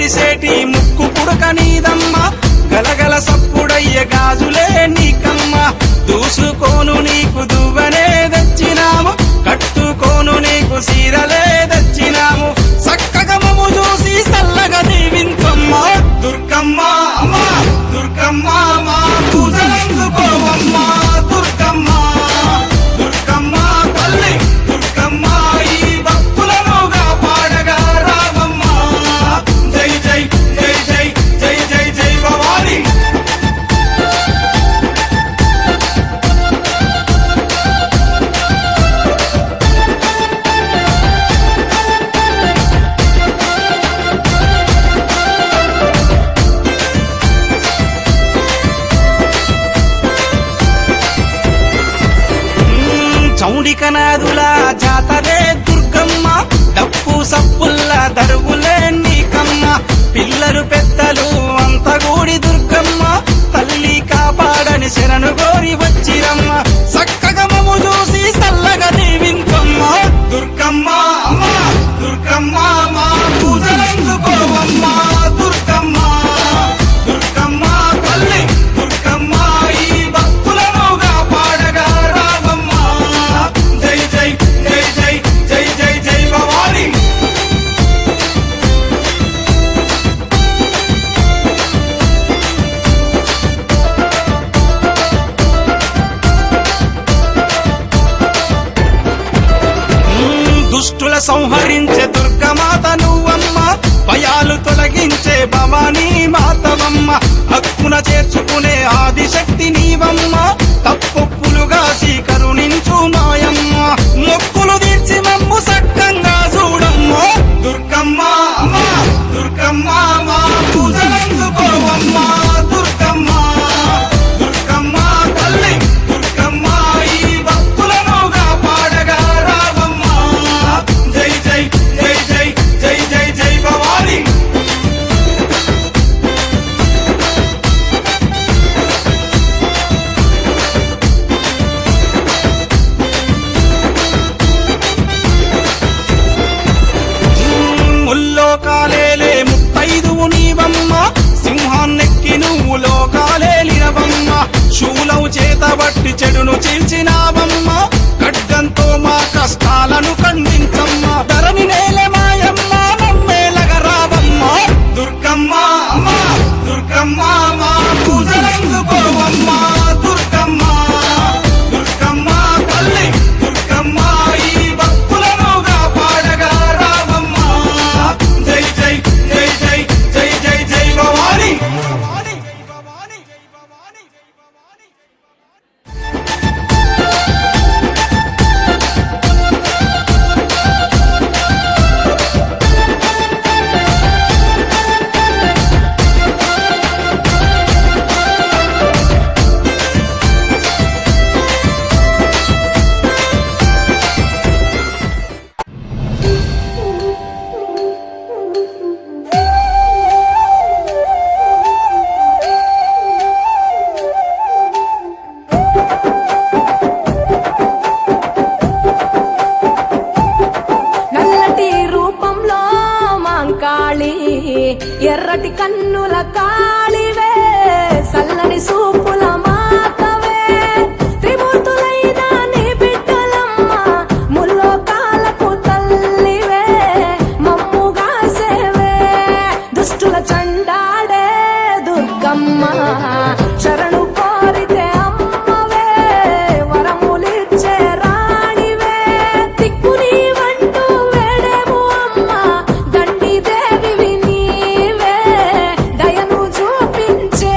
మెరిసేటి ముక్కు పుడక నీదమ్మ గలగల సప్పుడయ్యే గాజులే నీకమ్మ దూసుకోను నీకు దువ్వనే తెచ్చినాము కట్టుకోను నీకు సీరలే తెచ్చినాము చక్కగా మమ్ము చూసి చల్లగా దీవించమ్మ దుర్గమ్మ అమ్మా దుర్గమ్మ మా పూజలందుకోవమ్మ దుర్గమ్మ దుర్గమ్మ తల్లి దుర్గమ్మ ఈ భక్తులనుగా పాడగా రావమ్మ జై జై జై జై జై జై జై భవాని చౌడికనాదుల జాతరే దుర్గమ్మ డప్పు సప్పుల్ల దరువులే నీకమ్మ పిల్లలు పెద్దలు అంత గూడి దుర్గమ్మ తల్లి కాపాడని శరణు గోరి వచ్చిరమ్మ చక్కగా మమ్ము చూసి చల్లగా దీవించమ్మ దుర్గమ్మ అమ్మా దుర్గమ్మ మా పూజలందుకోవమ్మ దుర్గమ్మ దుర్గమ్మ తల్లి దుర్గమ్మ ఈ భక్తులనుగా పాడగా రావమ్మ జై జై జై జై జై జై జై భవాని దుష్టుల సంహరించే దుర్గమాత నువ్వమ్మ భయాలు తొలగించే భవానీ మాతవమ్మ హక్కున చేర్చుకునే ఆదిశక్తి నీవమ్మ తప్పొప్పులుగా కరుణించు మాయమ్మ మొక్కులు తీర్చి మమ్ము సక్కంగా చూడమ్మ దుర్గమ్మ అమ్మా దుర్గమ్మ మా పూజలందుకోవమ్మ దుర్గమ్మ దుర్గమ్మ తల్లి దుర్గమ్మ ఈ భక్తులనుగా పాడగా రావమ్మ జై జై జై జై జై జై జై భవాని ముల్లోకాలేలే ముత్తైదువు నీవమ్మ సింహాన్నెక్కి నువ్వు లోకాలేలినవమ్మ శూలవు చేతబట్టి చెడును చీల్చినావమ్మ ఖడ్గంతో మా కష్టాలను ఖండించమ్మ ధరణి నేలే మాయమ్మ మమ్మేలగా రావమ్మ దుర్గమ్మ అమ్మా దుర్గమ్మ మా పూజలందుకోవమ్మ దుర్గమ్మ దుర్గమ్మ తల్లి దుర్గమ్మ ఈ భక్తులనుగా పాడగా రావమ్మ జై జై జై జై జై జై జై భవాని నల్లటి రూపంలో మాంకాళి ఎర్రటి కన్నుల కాళివే సల్లని సూపుల మాతవే త్రిమూర్తులైన నీ బిడ్డలమ్మ ముల్లోకాలకు తల్లివే మమ్ముగా సేవే దుష్టుల చండాడే దుర్గమ్మ శరణు కోరితే అమ్మవే వరములిచ్చే రాణివే దిక్కు నీవంటూ వేడేము అమ్మ దండి దేవివి నీవే దయను చూపించే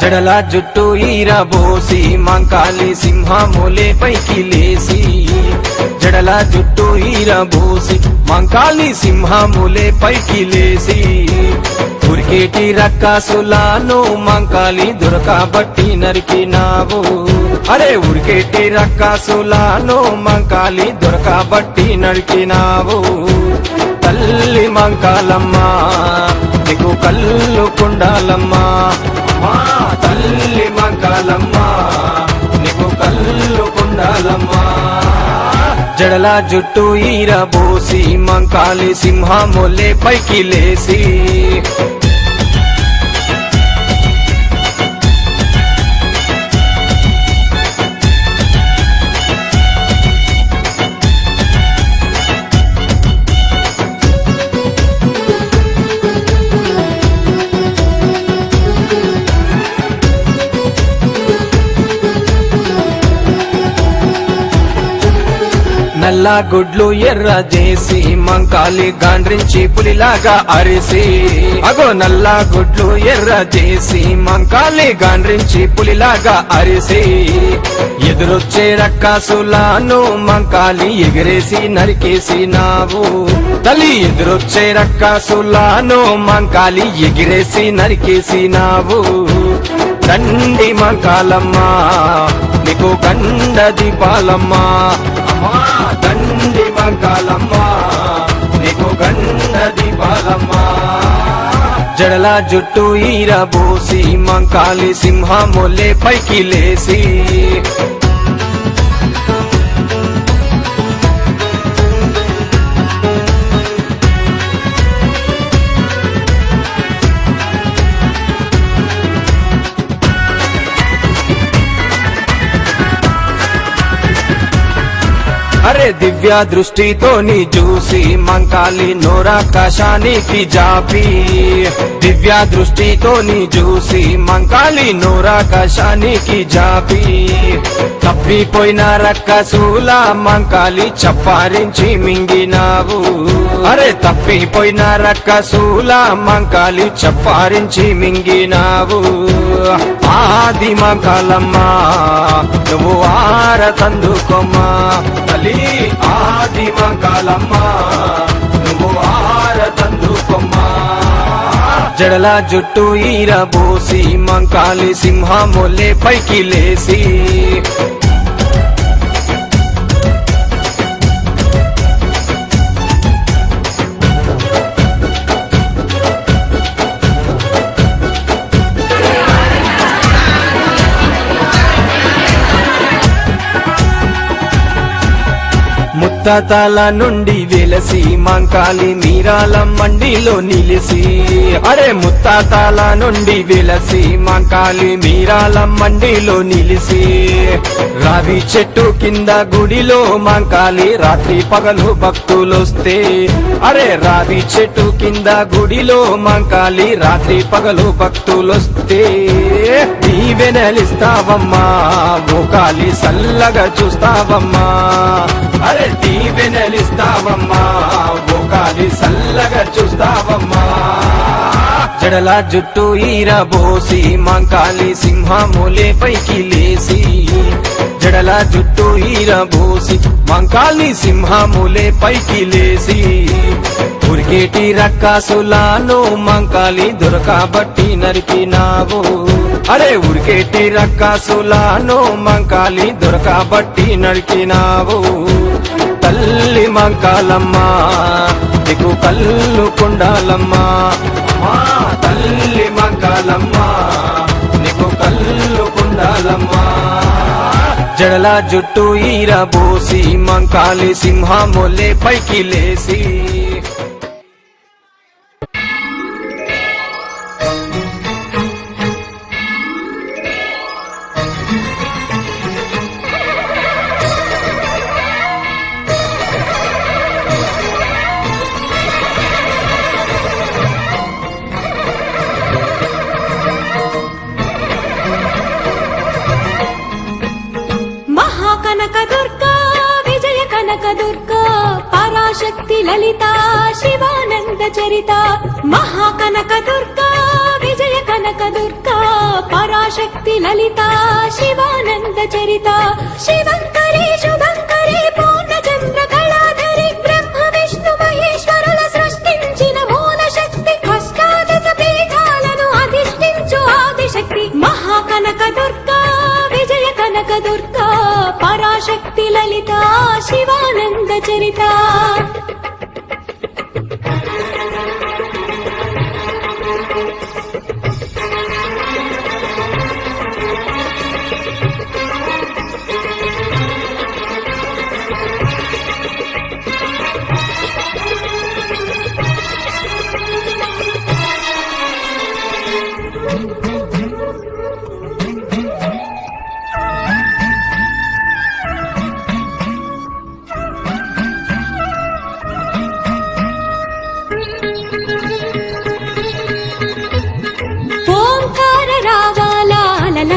జడల జుట్టు ఈరబోసి మంకాలి సింహములే పైకి లేసి జడల జుట్టు ఈరబోసి మంకాలి సింహములే పైకి లేసి ఉరికేటి రక్కసులాను మంకాలి దొరకబట్టి నరికినావు అరే ఉరికేటి రక్కసులాను మంకాలి దొరకబట్టి నరికినావు తల్లి మంకాలమ్మ నీకు కళ్ళు కుండాలమ్మా మా తల్లి మంకాలమ్మ నీకు కళ్ళు కుండాలమ్మా జడల జుట్టు ఈరబోసి మంకాలి సింహములే పైకి లేసి నల్ల గుడ్లు ఎర్ర చేసి మంకాలి గాండ్రించి పులిలాగా అరిసి అగో నల్ల గుడ్లు ఎర్ర చేసి మంకాలి గాండ్రించి పులిలాగా అరిసి ఎదురొచ్చే రక్కసులాను మంకాలి ఎగిరేసి నరికేసినావు తల్లి ఎదురొచ్చే రక్కసులాను మంకాలి ఎగిరేసి నరికేసినావు దండి మంకాలమ్మ నీకు గండ దీపాలమ్మా దండి మంకాలమ్మ నీకు గండ దీపాలమ్మా జడల జుట్టు ఈరబోసి మంకాలి సింహములే పైకి లేసి అరే దివ్య దృష్టితో నీ చూసి మంకాలి నోరాకాశానికి జాపి దివ్య దృష్టితో నీ చూసి మంకాలి నోరాకాశానికి జాపి తప్పిపోయిన రక్కసుల మంకాలి చప్పారించి మింగినావు అరే తప్పిపోయిన రక్కసుల మంకాలి చప్పారించి మింగినావు ఆది మంకాలమ్మ నువ్వు ఆరతందుకోమ్మా తల్లి ఆది మంకాలమ్మ నువ్వు ఆరతందుకోమ్మా జడల జుట్టు ఈరబోసి మంకాలి సింహములే పైకి లేసి ముత్తాతల నుండి వెలసి మంకాలి మీరాల మండిలో నిలిసి అరే ముత్తాతల నుండి వెలసి మంకాలి మీరాల మండిలో నిలిసి రావి చెట్టు కింద గుడిలో మంకాలి రాత్రి పగలు భక్తులొస్తే అరే రావి చెట్టు కింద గుడిలో మంకాలి రాత్రి పగలు భక్తులొస్తే దీవెనలిస్తావమ్మా మోకాలి సల్లగా చూస్తావమ్మా అరే దీవెనలిస్తావమ్మా మోకాలి సల్లగా చూస్తావమ్మా జడల జుట్టు ఈరబోసి మంకాలి సింహములే పైకి లేసి జడల జుట్టు ఈరబోసి మంకాలి సింహములే పైకి లేసి ఉరికేటి రక్కసులాను మంకాలి దొరకబట్టి నరికినావు అరే ఉరికేటి రక్కసులాను మంకాలి దొరకబట్టి నరికినావు తల్లి మంకాలమ్మ నీకు కళ్ళు కుండాలమ్మా మా తల్లి మంకాలమ్మ నీకు కళ్ళు కుండాలమ్మా జడల జుట్టు ఈరబోసి మంకాలి సింహములే పైకి లేసి పరాశక్తి లలిత శివానంద చరిత మహాకనక దుర్గా విజయ కనక దుర్గా పరాశక్తి పరాశక్తి లలిత శివానంద చరిత శివంకరి శుభంకరి పూర్ణచంద్ర కళాధరి బ్రహ్మ విష్ణు మహేశ్వరుల సృష్టించిన మూల శక్తి అష్టాదశ పీఠాలను అధిష్ఠించు ఆదిశక్తి మహాకనక దుర్గా విజయ కనక దుర్గా పరాశక్తి లలిత శివానంద చరిత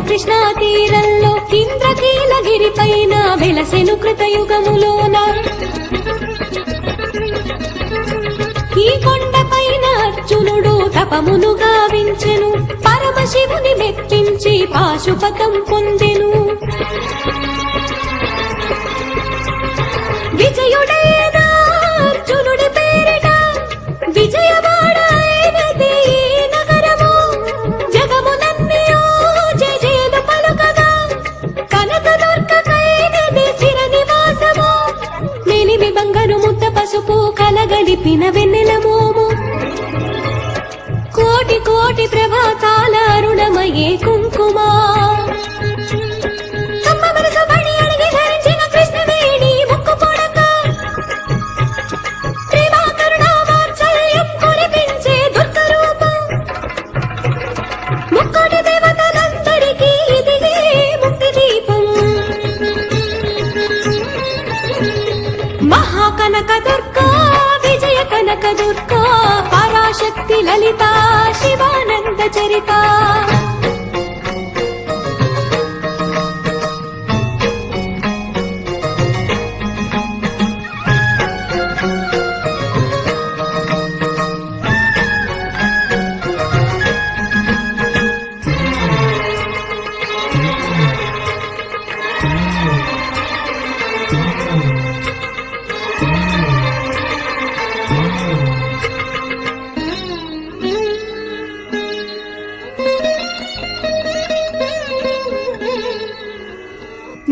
కృష్ణా తీరంలో ఇంద్రకీలగిరి పైన వెలసెను కృతయుగములోన ఈ కొండ పైన అర్జునుడు తపమును గావించెను పరమశివుని మెప్పించి పాశుపతం పొందెను విజయుడైన అర్జునుడి పేరిట విజయవాడ అయినది నగరము జగమునన్నయో జయజయలు పలుకగా కనకదుర్గకైనది చిర నివాసము మేలిమి బంగారు ముద్ద పసుపు కలగలిపిన వెన్నెల మోము కోటి కోటి ప్రభాతాల అరుణమయే కుంకుమా కనక దుర్గా విజయ కనక దుర్గా పరాశక్తి లలిత శివానంద చరిత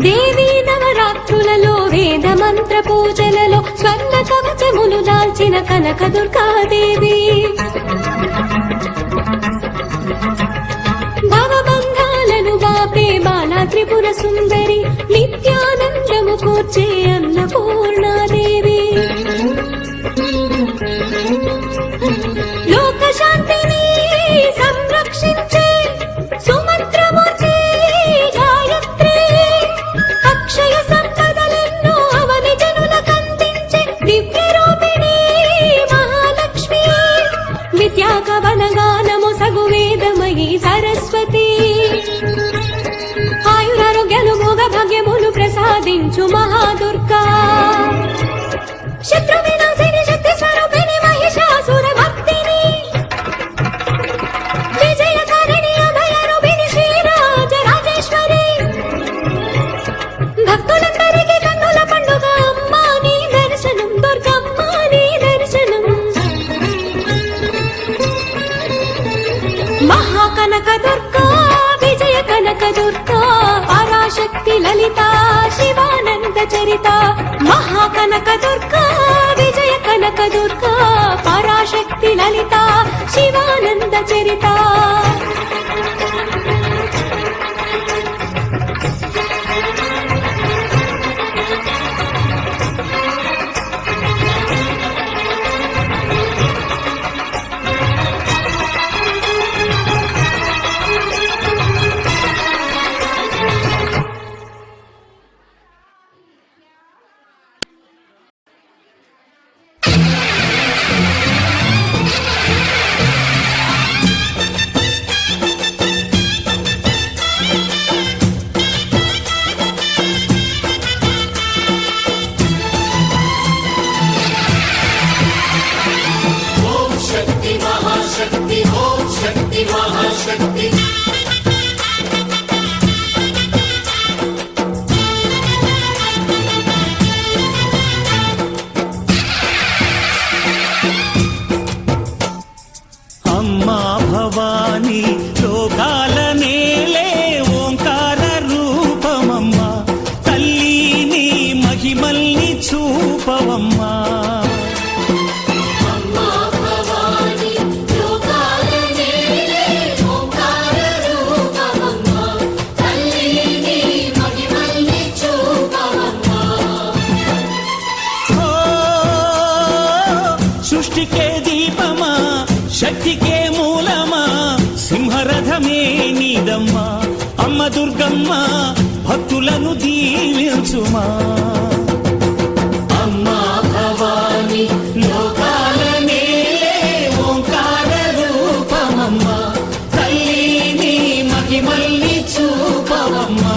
దేవీ నవరాత్రులలో వేద మంత్ర పూజలలో స్వర్ణ కవచములు దాల్చిన కనక దుర్గాదేవి భవబంధాలను బాపే బాలా త్రిపుర సుందరి నిత్యానందము కూర్చే అన్నపూర్ణాదేవి లోక శాంతిని సంరక్షించే సుమంత్రమూర్తి గాయత్రి అక్షయ సంపదలెన్నో అవని జనులకందించే దివ్య రూపిణి మహాలక్ష్మి విద్యా కవన గానము సగు వేదమయీ సరస్వతి ఆయురారోగ్యాలు భోగ భాగ్యములు ప్రసాదించు మహాదుర్గా శత్రు వినాశిని శక్తి స్వరూపిణి మహిషాసుర భక్తిని విజయకారిణి అభయ రూపిణి శ్రీరాజ రాజేశ్వరి భక్తులందరికీ కన్నుల పండుగ అమ్మా నీ దర్శనం దుర్గమ్మ నీ దర్శనం మహాకనక దుర్గా విజయ కనక దుర్గా పరాశక్తి లలిత శివానంద చరిత మహాకనక దుర్గా విజయ కనక దుర్గా పరాశక్తి లలిత శివానంద చరిత దుర్గమ్మ అమ్మ దుర్గమ్మ భక్తులను దీవించుమా అమ్మా భవాని లోకాల నేలే ఓంకార రూపమమ్మ తల్లిని మహిమల్ని చూపవమ్మా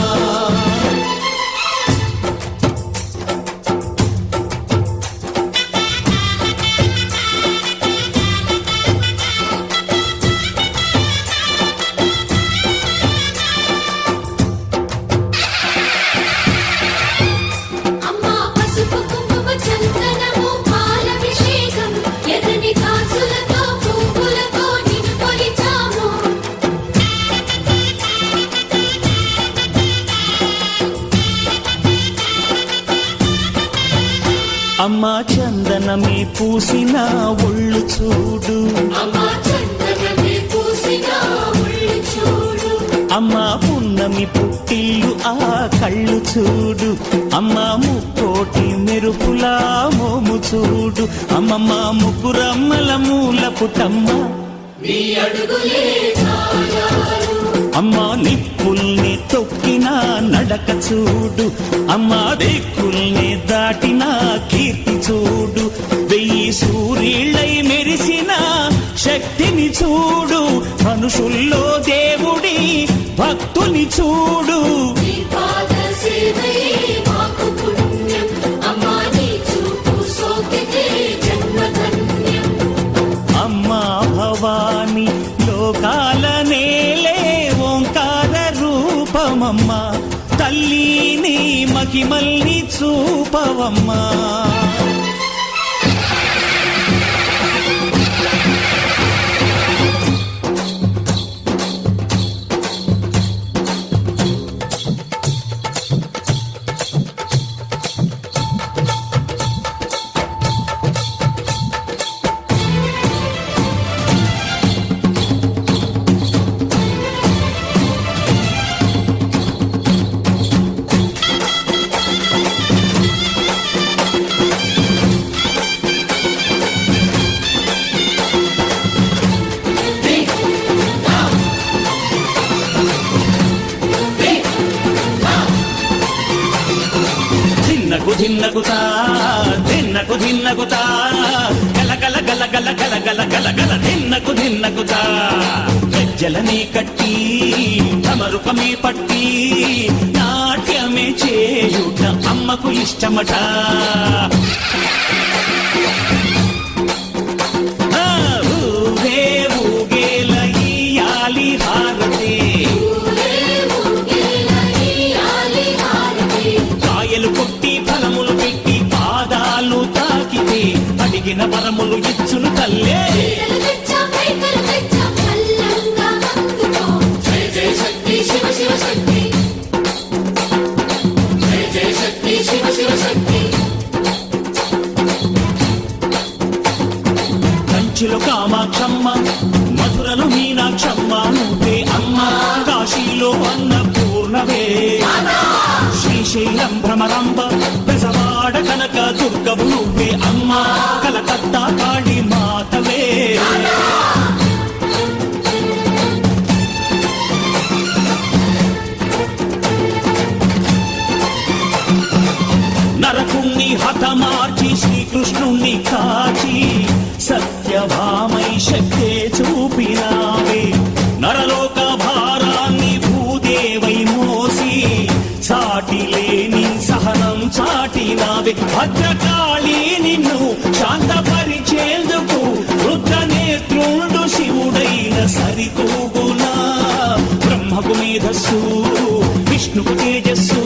అమ్మా పసుపు కుంకుమ చందనము పాలభిషేకం ఎర్రని కాసులతో పువ్వులతో నిన్ను కొలిచాము అమ్మా చందనమే పూసిన ఒళ్ళు చూడు అమ్మా చందనమే పూసిన ఒళ్ళు చూడు అమ్మా పున్నమి పుట్టిల్లు ఆ కళ్ళు చూడు అమ్మా ముక్కోటి మెరుపులా మోము చూడు అమ్మమ్మ ముగ్గురమ్మల మూల పుటమ్మ నీ అడుగులే ఛాయాలు అమ్మా నిప్పుల్ని తొక్కిన నడక చూడు అమ్మా దిక్కుల్ని దాటిన కీర్తి చూడు వెయ్యి సూర్యుళ్ళై మెరిసిన శక్తిని చూడు మనుషుల్లో దేవుడి భక్తుని చూడు నీ పాద సేవయే మాకు పుణ్యం అమ్మా నీ చూపు సోకితే జన్మధన్యం అమ్మా భవాని లోకాల నేలే ఓంకార రూపమమ్మ తల్లిని మహిమల్ని చూపవమ్మా ధిన్నకుతా ధిన్నకుతా గల గల గల గల గల గల గల గల ధిన్నకుతా గజ్జలనే కట్టి తమరుకమే పట్టి నాట్యమే చేయుట అమ్మకు ఇష్టమట ఊగే ఊగేల ఇయ్యాలి హారతి కాయలు కొట్టి ఫలములు పెట్టి పాదాలు తాకితే అడిగిన వరములు ఇచ్చును తల్లే జయ జయ శక్తి శివ శివ శక్తి జయ జయ శక్తి శివ శివ శక్తి కంచిలో కామాక్షమ్మ మధురలో మీనాక్షమ్మ నువ్వే అమ్మ కాశీలో అన్నపూర్ణవే శ్రీశైలం భ్రమరంబ బెజవాడ కనక దుర్గవు నువ్వే అమ్మ కలకత్తా కాళీ మాతవే నరకుణ్ణి హతమార్చి శ్రీకృష్ణుణ్ణి కాచి సత్యభామై శక్తే చూపినావే నరలోక భారాన్ని భూదేవై మోసి సాటి లేని సహనం చాటినావే భద్రకాళి నిన్ను శాంతపరిచేందుకు రుద్రనేత్రుండు శివుడైన సరితూగునా బ్రహ్మకు మేధస్సు విష్ణుకు తేజస్సు